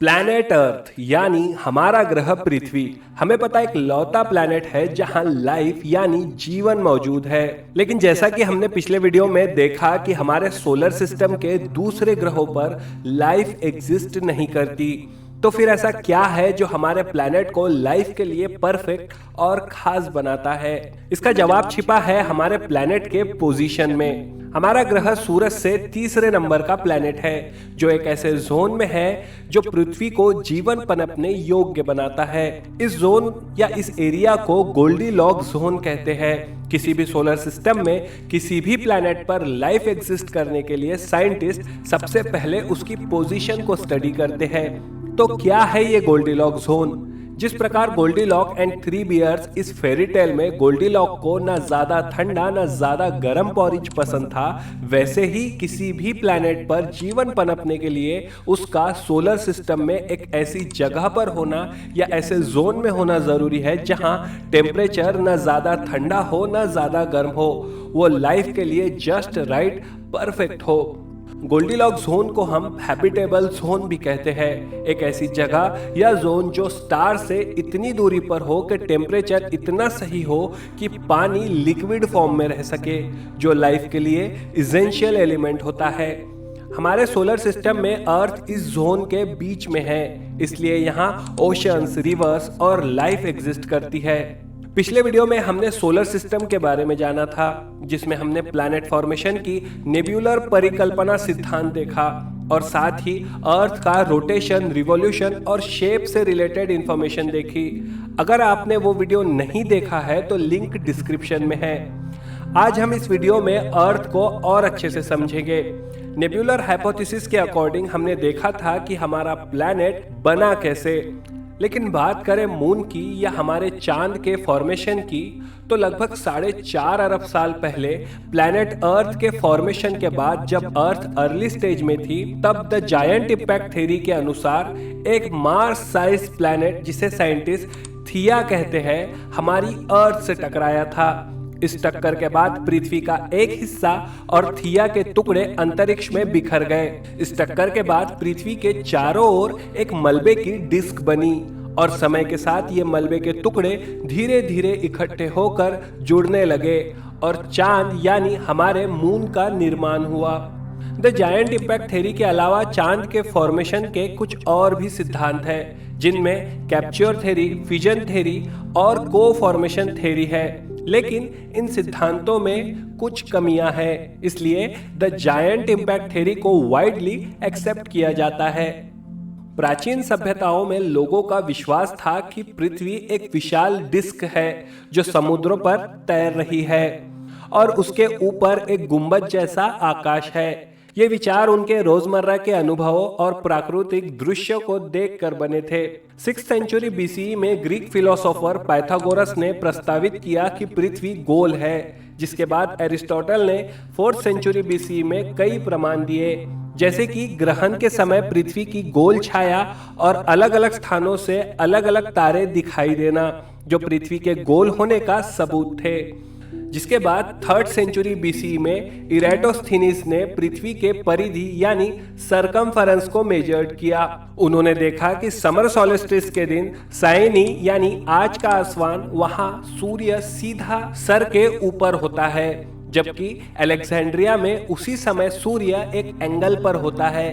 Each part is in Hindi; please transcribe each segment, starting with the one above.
प्लैनेट अर्थ यानी हमारा ग्रह पृथ्वी हमें पता एक लौता प्लैनेट है जहां लाइफ यानी जीवन मौजूद है। लेकिन जैसा कि हमने पिछले वीडियो में देखा कि हमारे सोलर सिस्टम के दूसरे ग्रहों पर लाइफ एग्जिस्ट नहीं करती, तो फिर ऐसा क्या है जो हमारे प्लैनेट को लाइफ के लिए परफेक्ट और खास बनाता है? इसका जवाब छिपा है हमारे प्लैनेट के पोजीशन में। हमारा ग्रह सूरज से तीसरे नंबर का प्लैनेट है, जो एक ऐसे जोन में है जो पृथ्वी को जीवन पनपने योग्य बनाता है। इस जोन या इस एरिया को गोल्डीलॉक्स जोन कहते हैं। किसी भी सोलर सिस्टम में किसी भी प्लैनेट पर लाइफ एग्जिस्ट करने के लिए साइंटिस्ट सबसे पहले उसकी पोजीशन को स्टडी करते हैं। तो क्या है ये गोल्डीलॉक्स जोन? जिस प्रकार गोल्डीलॉक एंड थ्री बियर्स इस फेरी टेल में गोल्डीलॉक को ना ज्यादा ठंडा ना ज्यादा गर्म पॉरिज पसंद था, वैसे ही किसी भी प्लैनेट पर जीवन पनपने के लिए उसका सोलर सिस्टम में एक ऐसी जगह पर होना या ऐसे जोन में होना जरूरी है जहां टेम्परेचर ना ज्यादा ठंडा हो ना ज्यादा गर्म हो, वो लाइफ के लिए जस्ट राइट परफेक्ट हो। गोल्डीलॉक्स जोन को हम हैबिटेबल जोन भी कहते हैं। एक ऐसी जगह या जोन जो स्टार से इतनी दूरी पर हो कि टेम्परेचर इतना सही हो कि पानी लिक्विड फॉर्म में रह सके, जो लाइफ के लिए एसेंशियल एलिमेंट होता है। हमारे सोलर सिस्टम में अर्थ इस जोन के बीच में है, इसलिए यहाँ ओशंस, रिवर्स और लाइफ एग्जिस्ट करती है। पिछले वीडियो में हमने सोलर सिस्टम के बारे में जाना था, जिसमें हमने प्लैनेट फॉर्मेशन की नेब्यूलर परिकल्पना सिद्धांत देखा और साथ ही अर्थ का रोटेशन, रिवॉल्यूशन और शेप से रिलेटेड इंफॉर्मेशन देखी। अगर आपने वो वीडियो नहीं देखा है तो लिंक डिस्क्रिप्शन में है। आज हम इस वीडियो में अर्थ को और अच्छे से समझेंगे। नेब्यूलर हाइपोथेसिस के अकॉर्डिंग हमने देखा था कि हमारा प्लैनेट बना कैसे। लेकिन बात करें मून की या हमारे चांद के फॉर्मेशन की, तो लगभग 4.5 अरब साल पहले प्लैनेट अर्थ के फॉर्मेशन के बाद जब अर्थ अर्ली स्टेज में थी, तब द जायंट इंपैक्ट थ्योरी के अनुसार एक मार्स साइज प्लैनेट, जिसे साइंटिस्ट थिया कहते हैं, हमारी अर्थ से टकराया था। इस टक्कर के बाद पृथ्वी का एक हिस्सा और थिया के टुकड़े अंतरिक्ष में बिखर गए। इस टक्कर के बाद पृथ्वी के चारों ओर एक मलबे की डिस्क बनी और समय के साथ ये मलबे के टुकड़े धीरे धीरे इकट्ठे होकर जुड़ने लगे और चांद यानी हमारे मून का निर्माण हुआ। द जायंट इंपैक्ट थ्योरी के अलावा चांद के फॉर्मेशन के कुछ और भी सिद्धांत हैं, जिनमें कैप्चर थ्योरी, फिजन थ्योरी और को फॉर्मेशन थ्योरी है। लेकिन इन सिद्धांतों में कुछ कमियां हैं, इसलिए द जायंट इंपैक्ट थ्योरी को वाइडली एक्सेप्ट किया जाता है। प्राचीन सभ्यताओं में लोगों का विश्वास था कि पृथ्वी एक विशाल डिस्क है जो समुद्रों पर तैर रही है और उसके ऊपर एक गुंबद जैसा आकाश है। ये विचार उनके रोजमर्रा के अनुभवों और प्राकृतिक दृश्यों को देखकर बने थे। 6th सेंचुरी बीसीई में ग्रीक फिलोसोफर पाइथागोरस ने प्रस्तावित किया कि पृथ्वी गोल है, जिसके बाद एरिस्टोटल ने 4th सेंचुरी बीसीई में कई प्रमाण दिए, जैसे कि ग्रहण के समय पृथ्वी की गोल छाया और अलग अलग स्थानों से अलग अलग तारे दिखाई देना, जो पृथ्वी के गोल होने का सबूत थे। जिसके बाद 3rd सेंचुरी बीसी में इरेटोस्थीनिस ने पृथ्वी के परिधि यानी सरकमफेरेंस को मेजर्ड किया। उन्होंने देखा कि समर सोलिस्टिस के दिन सायनी यानी आज का आसमान, वहां सूर्य सीधा सर के ऊपर होता है, जबकि अलेक्जेंड्रिया में उसी समय सूर्य एक एंगल पर होता है।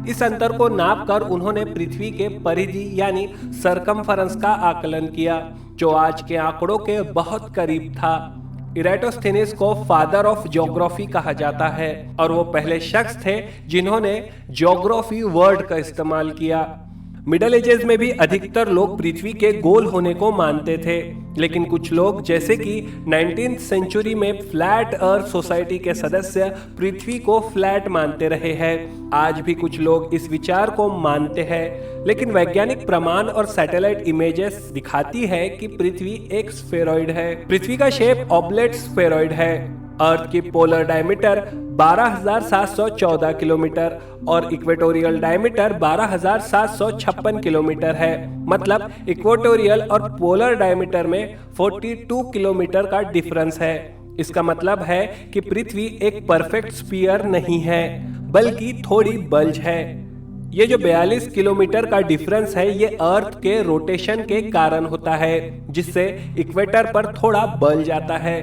इस अंतर को नापकर उन्होंने पृथ्वी के परिधि यानी सरकमफेरेंस का आकलन किया, जो आज के आंकड़ों के बहुत करीब था। इरेटोस्थीनिस को फादर ऑफ ज्योग्राफी कहा जाता है और वो पहले शख्स थे जिन्होंने ज्योग्राफी वर्ड का इस्तेमाल किया। मिडिल एजेस में भी अधिकतर लोग पृथ्वी के गोल होने को मानते थे, लेकिन कुछ लोग जैसे कि 19th सेंचुरी में फ्लैट अर्थ सोसाइटी के सदस्य पृथ्वी को फ्लैट मानते रहे हैं। आज भी कुछ लोग इस विचार को मानते हैं, लेकिन वैज्ञानिक प्रमाण और सैटेलाइट इमेजेस दिखाती है कि पृथ्वी एक स्फेरॉइड है। पृथ्वी का शेप ऑब्लेट स्फेरॉइड है। अर्थ की पोलर डायमीटर 12,714 किलोमीटर और इक्वेटोरियल डायमीटर 12,756 किलोमीटर है। मतलब इक्वेटोरियल और पोलर डायमीटर में 42 किलोमीटर का डिफरेंस है। इसका मतलब है कि पृथ्वी एक परफेक्ट स्फीयर नहीं है, बल्कि थोड़ी बल्ज है। ये जो 42 किलोमीटर का डिफरेंस है ये अर्थ के रोटेशन के कारण होता है, जिससे इक्वेटर पर थोड़ा बल जाता है।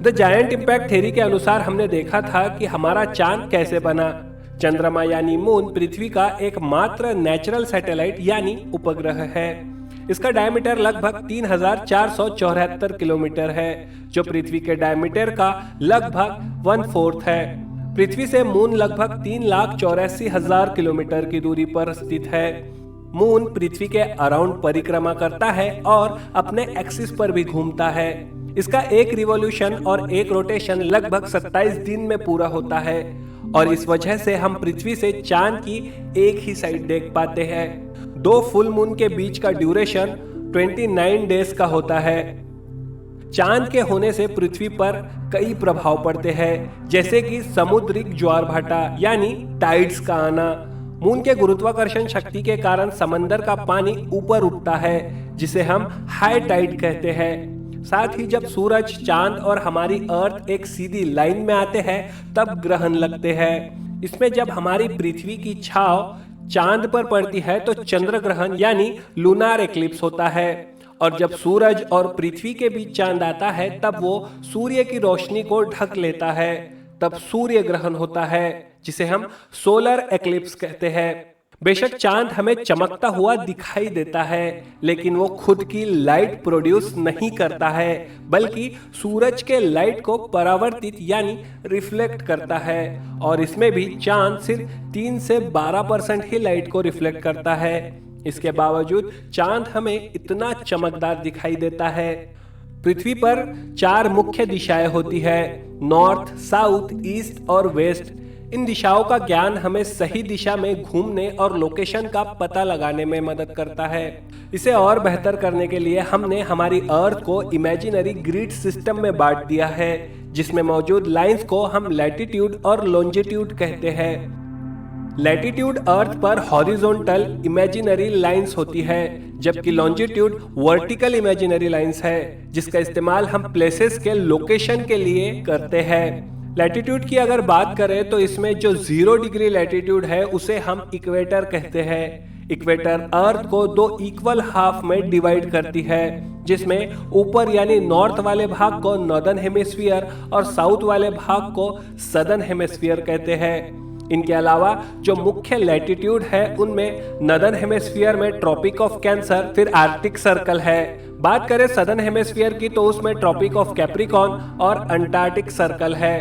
द जायंट इम्पैक्ट थ्योरी के अनुसार हमने देखा था कि हमारा चांद कैसे बना। चंद्रमा यानी मून पृथ्वी का एकमात्र नेचुरल सैटेलाइट यानी उपग्रह है। इसका डायमीटर लगभग 3474 किलोमीटर है, जो पृथ्वी के डायमीटर का लगभग 1/4 है। पृथ्वी से मून लगभग 3,84,000 किलोमीटर की दूरी पर स्थित है। मून पृथ्वी के अराउंड परिक्रमा करता है और अपने एक्सिस पर भी घूमता है। इसका एक रिवॉल्यूशन और एक रोटेशन लगभग 27 दिन में पूरा होता है और इस वजह से हम पृथ्वी से चांद की एक ही साइड देख पाते हैं। 2 फुल मून के बीच का ड्यूरेशन 29 डेज का होता है। चांद के होने से पृथ्वी पर कई प्रभाव पड़ते हैं, जैसे कि समुद्रिक ज्वार भाटा यानी टाइड्स का आना। मून के गुरुत्वाकर्षण शक्ति के कारण समंदर का पानी ऊपर उठता है, जिसे हम हाई टाइड कहते हैं। साथ ही जब सूरज, चांद और हमारी अर्थ एक सीधी लाइन में आते हैं तब ग्रहण लगते हैं। इसमें जब हमारी पृथ्वी की छाव चांद पर पड़ती है तो चंद्र ग्रहण यानी लूनार एक्लिप्स होता है, और जब सूरज और पृथ्वी के बीच चांद आता है तब वो सूर्य की रोशनी को ढक लेता है, तब सूर्य ग्रहण होता है, जिसे हम सोलर एक्लिप्स कहते हैं। बेशक चांद हमें चमकता हुआ दिखाई देता है, लेकिन वो खुद की लाइट प्रोड्यूस नहीं करता है, बल्कि सूरज के लाइट को परावर्तित यानी रिफ्लेक्ट करता है, और इसमें भी चांद सिर्फ 3 से 12% ही लाइट को रिफ्लेक्ट करता है। इसके बावजूद चांद हमें इतना चमकदार दिखाई देता है। पृथ्वी पर 4 मुख्य दिशाएं होती है, नॉर्थ, साउथ, ईस्ट और वेस्ट। इन दिशाओं का ज्ञान हमें सही दिशा में घूमने और लोकेशन का पता लगाने में मदद करता है। इसे और बेहतर करने के लिए हमने हमारी अर्थ को इमेजिनरी ग्रिड सिस्टम में बांट दिया है, जिसमें मौजूद लाइंस को हम लैटिट्यूड और लॉन्जिट्यूड कहते हैं। लैटिट्यूड अर्थ पर हॉरिजॉन्टल इमेजिनरी लाइंस होती है, जबकि लॉन्जिट्यूड वर्टिकल इमेजिनरी लाइंस है, जिसका इस्तेमाल हम प्लेसेस के लोकेशन के लिए करते हैं। लैटिट्यूड की अगर बात करें तो इसमें जो 0 डिग्री लैटिट्यूड है उसे हम इक्वेटर कहते हैं। इक्वेटर अर्थ को 2 इक्वल हाफ में डिवाइड करती है, जिसमें ऊपर यानी नॉर्थ वाले भाग को नॉर्दर्न हेमिस्फीयर और साउथ वाले भाग को सदर्न हेमिस्फीयर कहते हैं। इनके अलावा जो मुख्य लैटिट्यूड है उनमें नॉर्दर्न हेमिस्फीयर में ट्रॉपिक ऑफ कैंसर, फिर आर्कटिक सर्कल है। बात करें सदर्न हेमिस्फीयर की तो उसमें ट्रॉपिक ऑफ कैप्रिकॉर्न और अंटार्कटिक सर्कल है।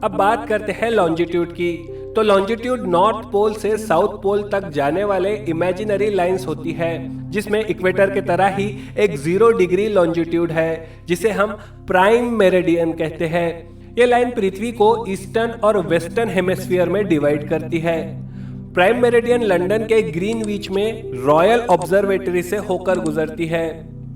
अब बात करते हैं लॉन्जिट्यूड की, तो लॉन्जिट्यूड नॉर्थ पोल से साउथ पोल तक जाने वाले इमेजिनरी लाइंस होती है, जिसमें इक्वेटर के तरह ही एक 0 डिग्री लॉन्जिट्यूड है, जिसे हम प्राइम मेरिडियन कहते हैं। ये लाइन पृथ्वी को ईस्टर्न और वेस्टर्न हेमिस्फीयर में डिवाइड करती है। प्राइम मेरिडियन लंदन के ग्रीनविच में रॉयल ऑब्जर्वेटरी से होकर गुजरती है,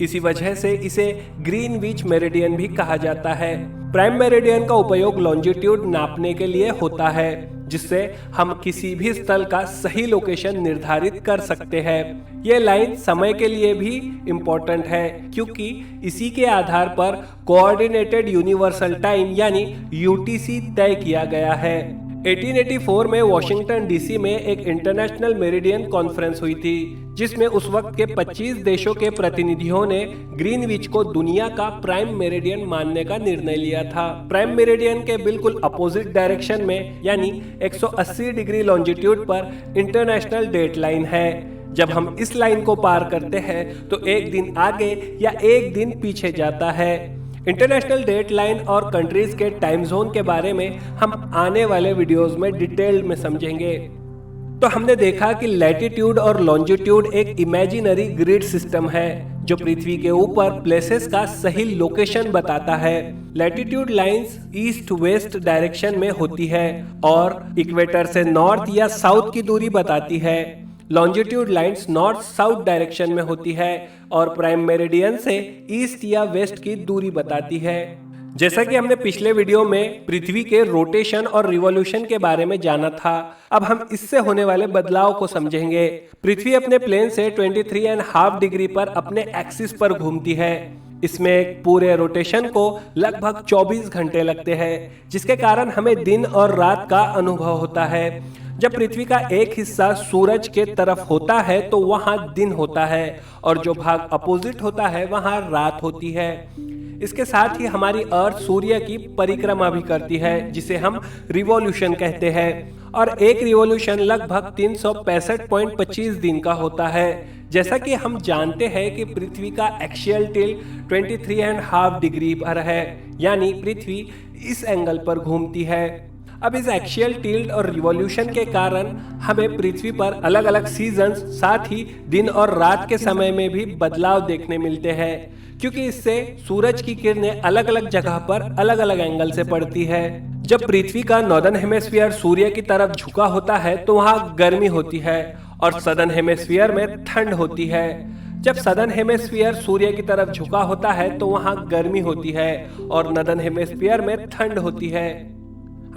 इसी वजह से इसे ग्रीनविच मेरिडियन भी कहा जाता है। प्राइम मेरिडियन का उपयोग लॉन्जिट्यूड नापने के लिए होता है, जिससे हम किसी भी स्थल का सही लोकेशन निर्धारित कर सकते हैं। ये लाइन समय के लिए भी इम्पोर्टेंट है, क्योंकि इसी के आधार पर कोऑर्डिनेटेड यूनिवर्सल टाइम यानी यूटीसी तय किया गया है। 1884 में वॉशिंगटन डीसी में एक इंटरनेशनल मेरिडियन कॉन्फ्रेंस हुई थी, जिसमें उस वक्त के 25 देशों के प्रतिनिधियों ने ग्रीनविच को दुनिया का प्राइम मेरिडियन मानने का निर्णय लिया था। प्राइम मेरिडियन के बिल्कुल अपोजिट डायरेक्शन में यानी 180 डिग्री लॉन्जिट्यूड पर इंटरनेशनल डेट लाइन है। जब हम इस लाइन को पार करते हैं तो एक दिन आगे या एक दिन पीछे जाता है। इंटरनेशनल डेट लाइन और कंट्रीज के टाइम जोन के बारे में हम आने वाले वीडियोस में डिटेल में समझेंगे। तो हमने देखा कि लैटिट्यूड और लॉन्जिट्यूड एक इमेजिनरी ग्रिड सिस्टम है, जो पृथ्वी के ऊपर प्लेसेस का सही लोकेशन बताता है। Latitude lines east west direction में होती है और इक्वेटर से नॉर्थ या साउथ की दूरी बताती है। Longitude lines north south direction में होती है और प्राइम मेरिडियन से ईस्ट या वेस्ट की दूरी बताती है। जैसा कि हमने पिछले वीडियो में पृथ्वी के रोटेशन और रिवॉल्यूशन के बारे में जाना था, अब हम इससे होने वाले बदलाव को समझेंगे। पृथ्वी अपने प्लेन से 23.5 डिग्री पर अपने एक्सिस पर घूमती है। इसमें एक पूरे रोटेशन को लगभग 24 घंटे लगते हैं, जिसके कारण हमें दिन और रात का अनुभव होता है। जब पृथ्वी का एक हिस्सा सूरज के तरफ होता है तो वहां दिन होता है और जो भाग अपोजिट होता है वहां रात होती है। इसके साथ ही हमारी अर्थ सूर्य की परिक्रमा भी करती है जिसे हम रिवॉल्यूशन कहते हैं और एक रिवॉल्यूशन लगभग 365.25 दिन का होता है। जैसा कि हम जानते हैं कि पृथ्वी का एक्सियल टिल्ट 23.5 डिग्री पर है, यानी पृथ्वी इस एंगल पर घूमती है। अब इस एक्सियल टिल्ट और रिवॉल्यूशन के कारण हमें पृथ्वी पर अलग अलग सीजन्स, साथ ही दिन और रात के समय में भी बदलाव देखने मिलते हैं, क्योंकि इससे सूरज की किरणें अलग अलग जगह पर अलग अलग एंगल से पड़ती है। जब पृथ्वी का नॉर्दर्न हेमिस्फीयर सूर्य की तरफ झुका होता है तो वहां गर्मी होती है और सदर्न हेमिस्फीयर में ठंड होती है। जब सदर्न हेमिस्फीयर सूर्य की तरफ झुका होता है तो वहां गर्मी होती है और नॉर्दर्न हेमिस्फीयर में ठंड होती है।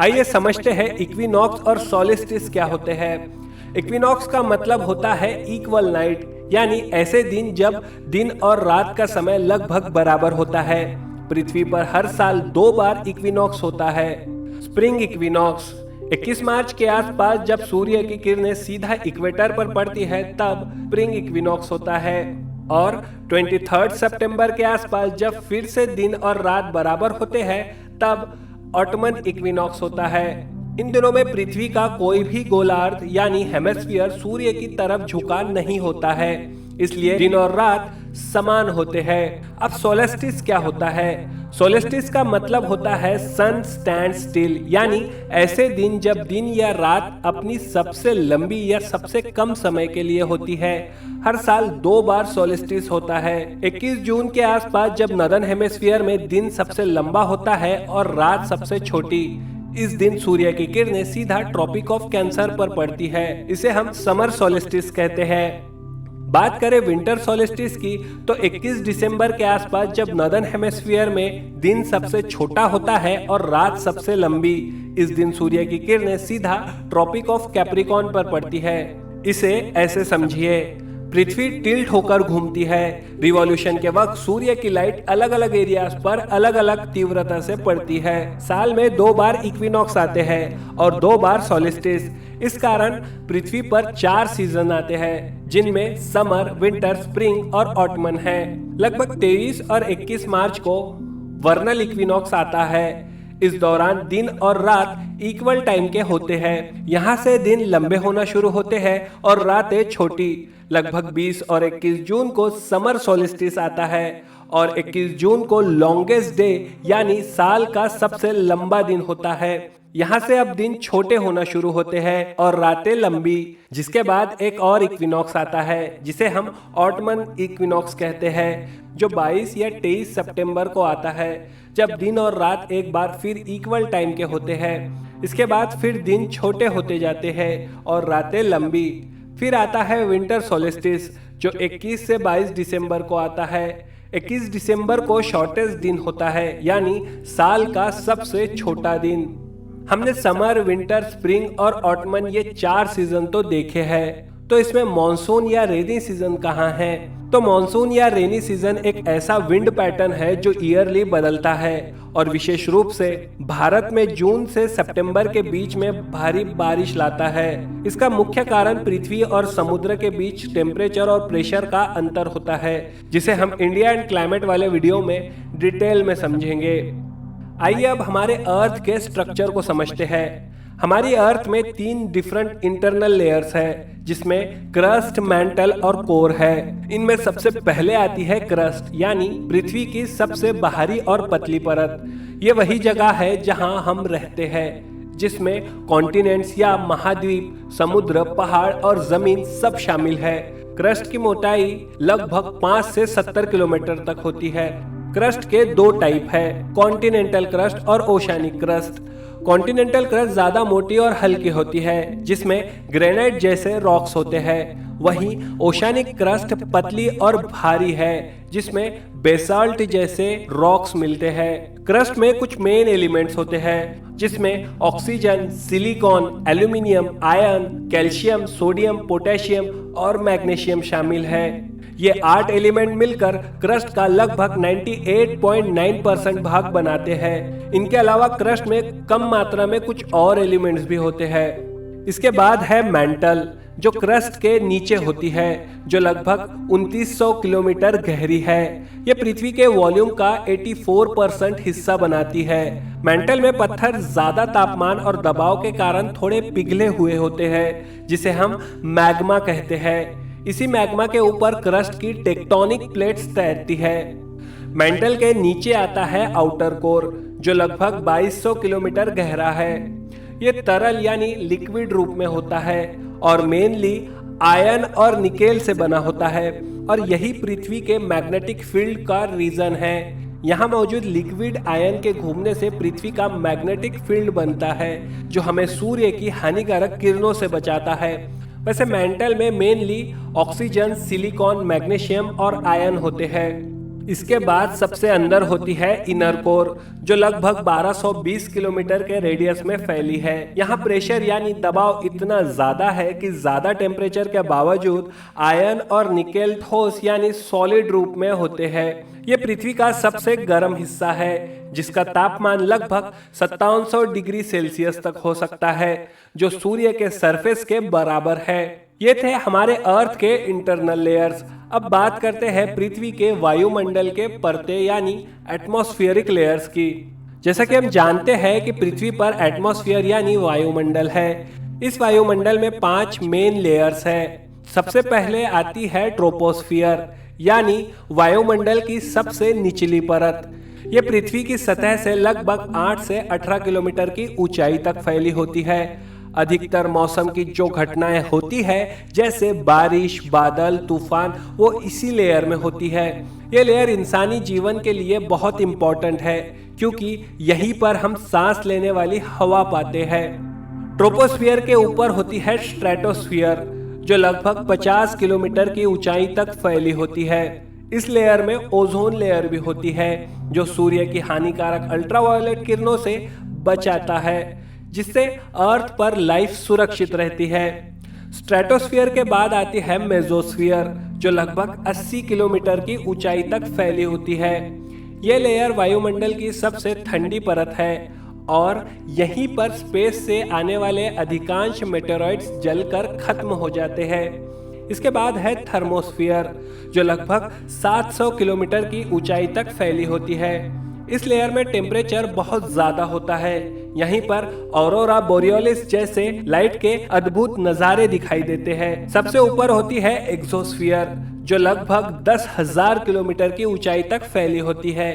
आइए समझते हैं इक्विनॉक्स और सोलिस्टिस क्या होते हैं। इक्विनॉक्स का मतलब होता है इक्वल नाइट, यानी ऐसे दिन जब दिन और रात का समय लगभग बराबर होता है। पृथ्वी पर हर साल 2 बार इक्विनॉक्स होता है। स्प्रिंग इक्विनॉक्स 21 मार्च के आसपास जब सूर्य की किरणें सीधा इक्वेटर पर पड़ती है तब स्प्रिंग इक्विनॉक्स होता है, और 23 सितंबर के आसपास जब फिर से दिन और रात बराबर होते हैं तब ऑटमन इक्विनॉक्स होता है। इन दिनों में पृथ्वी का कोई भी गोलार्ध यानी हेमिस्फीयर सूर्य की तरफ झुका नहीं होता है, इसलिए दिन और रात समान होते हैं। अब सोलेस्टिस क्या होता है? सोलेस्टिस का मतलब होता है सन स्टैंड स्टिल, यानी ऐसे दिन जब दिन या रात अपनी सबसे लंबी या सबसे कम समय के लिए होती है। हर साल 2 बार सोलेस्टिस होता है। 21 जून के आसपास जब नॉर्दर्न हेमिस्फीयर में दिन सबसे लंबा होता है और रात सबसे छोटी। इस दिन सूर्य की किरणें सीधा ट्रॉपिक ऑफ कैंसर पर पड़ती है। इसे हम समर सोलेस्टिस कहते हैं। बात करें विंटर सोलिस्टिस की तो 21 दिसंबर के आसपास जब नॉर्दर्न हेमिस्फीयर में दिन सबसे छोटा होता है और रात सबसे लंबी, इस दिन सूर्य की किरणें सीधा ट्रॉपिक ऑफ कैप्रिकॉर्न पर पड़ती है। इसे ऐसे समझिए, पृथ्वी टिल्ट होकर घूमती है। रिवॉल्यूशन के वक्त सूर्य की लाइट अलग अलग एरियाज पर अलग अलग तीव्रता से पड़ती है। साल में 2 बार इक्विनॉक्स आते हैं और 2 बार सोलिस्टिस। इस कारण पृथ्वी पर 4 सीजन आते हैं, जिनमें समर, विंटर, स्प्रिंग और ऑटमन है। लगभग 23 और 21 मार्च को वर्नल इक्विनॉक्स आता है। इस दौरान दिन और रात इक्वल टाइम के होते हैं। यहाँ से दिन लंबे होना शुरू होते हैं और रातें छोटी। लगभग 20 और 21 जून को समर सोलिस्टिस आता है और 21 जून को लॉन्गेस्ट डे यानी साल का सबसे लंबा दिन होता है। यहाँ से अब दिन छोटे होना शुरू होते हैं और रातें लंबी, जिसके बाद एक और इक्विनॉक्स आता है जिसे हम ऑटमन इक्विनॉक्स कहते हैं, जो 22 या 23 सितंबर को आता है, जब दिन और रात एक बार फिर इक्वल टाइम के होते हैं। इसके बाद फिर दिन छोटे होते जाते हैं और रातें लंबी। फिर आता है विंटर सोलिस्टिस, जो 21 से 22 दिसंबर को आता है। 21 दिसंबर को शॉर्टेस्ट दिन होता है, यानी साल का सबसे छोटा दिन। हमने समर, विंटर, स्प्रिंग और ऑटमन ये 4 सीजन तो देखे हैं, तो इसमें मॉनसून या रेनी सीजन कहाँ है? तो मॉनसून या रेनी सीजन एक ऐसा विंड पैटर्न है जो ईयरली बदलता है और विशेष रूप से भारत में जून से सितंबर के बीच में भारी बारिश लाता है। इसका मुख्य कारण पृथ्वी और समुद्र के बीच टेम्परेचर और प्रेशर का अंतर होता है, जिसे हम इंडिया एंड क्लाइमेट वाले वीडियो में डिटेल में समझेंगे। आइए अब हमारे अर्थ के स्ट्रक्चर को समझते हैं। हमारी अर्थ में 3 डिफरेंट इंटरनल लेयर्स है, जिसमें क्रस्ट, मैंटल और कोर है। इनमें सबसे पहले आती है क्रस्ट, यानी पृथ्वी की सबसे बाहरी और पतली परत। ये वही जगह है जहां हम रहते हैं, जिसमें कॉन्टिनेंट्स या महाद्वीप, समुद्र, पहाड़ और जमीन सब शामिल है। क्रस्ट की मोटाई लगभग 5 से 70 किलोमीटर तक होती है। क्रस्ट के 2 टाइप है, कॉन्टिनेंटल क्रस्ट और ओशियानिक क्रस्ट। कॉन्टिनेंटल क्रस्ट ज्यादा मोटी और हल्की होती है, जिसमें ग्रेनाइट जैसे रॉक्स होते हैं। वहीं ओशियानिक क्रस्ट पतली और भारी है, जिसमें बेसाल्ट जैसे रॉक्स मिलते हैं। क्रस्ट में कुछ मेन एलिमेंट्स होते हैं, जिसमें oxygen, silicon, aluminium, iron, calcium, sodium, potassium और मैग्नीशियम शामिल है। ये 8 एलिमेंट मिलकर क्रस्ट का लगभग 98.9% भाग बनाते हैं। इनके अलावा क्रस्ट में कम मात्रा में कुछ और एलिमेंट्स भी होते हैं। इसके बाद है मैंटल, जो क्रस्ट के नीचे होती है, जो लगभग 2900 किलोमीटर गहरी है। यह पृथ्वी के वॉल्यूम का 84% हिस्सा बनाती है। मैंटल में पत्थर ज्यादा तापमान और दबाव के कारण थोड़े पिघले हुए होते हैं, जिसे हम मैग्मा कहते हैं। इसी मैग्मा के ऊपर क्रस्ट की टेक्टोनिक प्लेट्स तैरती है। मैंटल के नीचे आता है आउटर कोर, जो लगभग 2200 किलोमीटर गहरा है। ये तरल यानी लिक्विड रूप में होता है और मेनली आयरन और निकेल से बना होता है, और यही पृथ्वी के मैग्नेटिक फील्ड का रीजन है। यहाँ मौजूद लिक्विड आयन के घूमने से पृथ्वी का मैग्नेटिक फील्ड बनता है, जो हमें सूर्य की हानिकारक किरणों से बचाता है। वैसे मैंटल में मेनली ऑक्सीजन, सिलिकॉन, मैग्नीशियम और आयन होते हैं। इसके बाद सबसे अंदर होती है इनर कोर, जो लगभग 1220 किलोमीटर के रेडियस में फैली है। यहाँ प्रेशर यानी दबाव इतना ज्यादा है कि ज्यादा टेम्परेचर के बावजूद आयरन और निकेल ठोस यानी सॉलिड रूप में होते हैं। ये पृथ्वी का सबसे गर्म हिस्सा है, जिसका तापमान लगभग 5700 डिग्री सेल्सियस तक हो सकता है, जो सूर्य के सरफेस के बराबर है। ये थे हमारे अर्थ के इंटरनल लेयर्स। अब बात करते हैं पृथ्वी के वायुमंडल के परते यानी एटमॉस्फेरिक लेयर्स की। जैसा कि हम जानते हैं कि पृथ्वी पर एटमॉस्फेयर यानी वायुमंडल है। इस वायुमंडल में 5 मेन लेयर्स हैं। सबसे पहले आती है ट्रोपोस्फियर यानी वायुमंडल की सबसे निचली परत। ये पृथ्वी की सतह से लगभग 8 से 18 किलोमीटर की ऊंचाई तक फैली होती है। अधिकतर मौसम की जो घटनाएं होती है, जैसे बारिश, बादल, तूफान, वो इसी लेयर में होती है। ये लेयर इंसानी जीवन के लिए बहुत इंपॉर्टेंट है, क्योंकि यहीं पर हम सांस लेने वाली हवा पाते हैं। ट्रोपोस्फियर के ऊपर होती है स्ट्रेटोस्फियर, जो लगभग 50 किलोमीटर की ऊंचाई तक फैली होती है। इस लेयर में ओजोन लेयर भी होती है, जो सूर्य की हानिकारक अल्ट्रावायलेट किरणों से बचाता है, जिससे अर्थ पर लाइफ सुरक्षित रहती है। स्ट्रेटोस्फियर के बाद आती है मेसोस्फियर, जो लगभग 80 किलोमीटर की ऊंचाई तक फैली होती है। यह लेयर वायुमंडल की सबसे ठंडी परत है और यहीं पर स्पेस से आने वाले अधिकांश मेटेरॉइड्स जलकर खत्म हो जाते हैं। इसके बाद है थर्मोस्फियर, जो लगभग 700 किलोमीटर की ऊंचाई तक फैली होती है। इस लेयर में टेम्परेचर बहुत ज्यादा होता है। यहीं पर ऑरोरा बोरियोलिस जैसे लाइट के अद्भुत नजारे दिखाई देते हैं। सबसे ऊपर होती है एक्सोस्फियर, जो लगभग 10,000 किलोमीटर की ऊंचाई तक फैली होती है।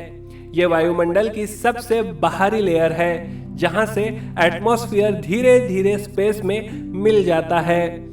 ये वायुमंडल की सबसे बाहरी लेयर है, जहां से एटमॉस्फेयर धीरे धीरे स्पेस में मिल जाता है।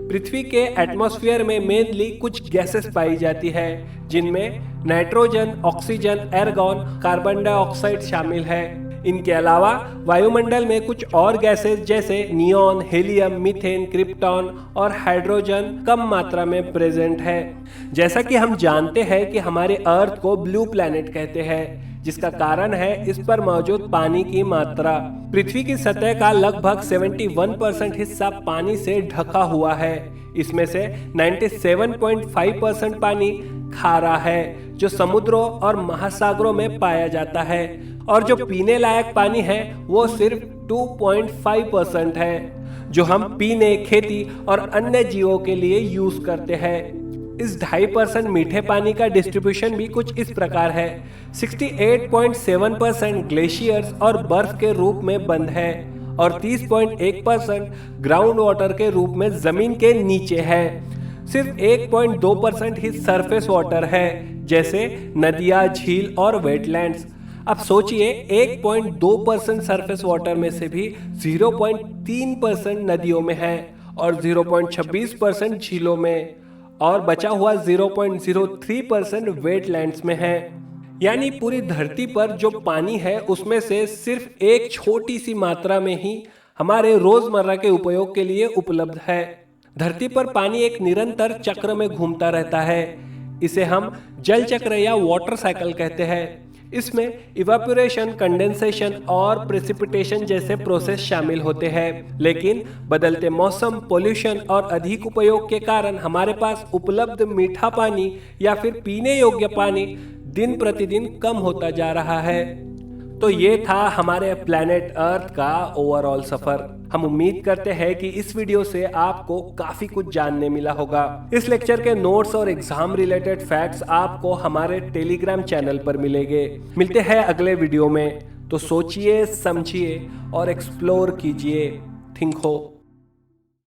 पृथ्वी के एटमॉस्फेयर में मेनली कुछ गैसेस पाई जाती है, जिनमें नाइट्रोजन, ऑक्सीजन, एर्गॉन, कार्बन डाइऑक्साइड शामिल है। इनके अलावा वायुमंडल में कुछ और गैसेस जैसे नियॉन, हीलियम, मीथेन, क्रिप्टॉन और हाइड्रोजन कम मात्रा में प्रेजेंट है। जैसा कि हम जानते हैं कि हमारे अर्थ को ब्लू प्लैनेट कहते हैं, जिसका कारण है इस पर मौजूद पानी की मात्रा। पृथ्वी की सतह का लगभग 71% हिस्सा पानी से ढका हुआ है। इसमें से 97.5% पानी खारा है, जो समुद्रों और महासागरों में पाया जाता है, और जो पीने लायक पानी है वो सिर्फ 2.5% है, जो हम पीने, खेती और अन्य जीवों के लिए यूज करते हैं। इस 2.5% मीठे पानी का डिस्ट्रीब्यूशन भी कुछ इस प्रकार है। 68.7% ग्लेशियर्स और बर्फ के रूप में बंद है, और 30.1% ग्राउंड वाटर के रूप में जमीन के नीचे है। सिर्फ 1.2% ही सरफेस वाटर है, जैसे नदियां, झील और वेटलैंड्स। अब सोचिए, 1.2% सरफेस वाटर में से भी 0.3% नदियों में है और 0.26% झीलों में, और बचा हुआ 0.03% वेटलैंड्स में है। यानी पूरी धरती पर जो पानी है उसमें से सिर्फ एक छोटी सी मात्रा में ही हमारे रोजमर्रा के उपयोग के लिए उपलब्ध है। धरती पर पानी एक निरंतर चक्र में घूमता रहता है। इसे हम जल चक्र या वाटर साइकिल कहते हैं। इसमें इवापोरेशन, कंडेंसेशन और प्रेसिपिटेशन जैसे प्रोसेस शामिल होते हैं, लेकिन बदलते मौसम, पोल्यूशन और अधिक उपयोग के कारण हमारे पास उपलब्ध मीठा पानी या फिर पीने योग्य पानी दिन प्रतिदिन कम होता जा रहा है। तो ये था हमारे प्लैनेट अर्थ का ओवरऑल सफर। हम उम्मीद करते हैं कि इस वीडियो से आपको काफी कुछ जानने मिला होगा। इस लेक्चर के नोट्स और एग्जाम रिलेटेड फैक्ट्स आपको हमारे टेलीग्राम चैनल पर मिलेंगे। मिलते हैं अगले वीडियो में, तो सोचिए, समझिए और एक्सप्लोर कीजिए। थिंक हो।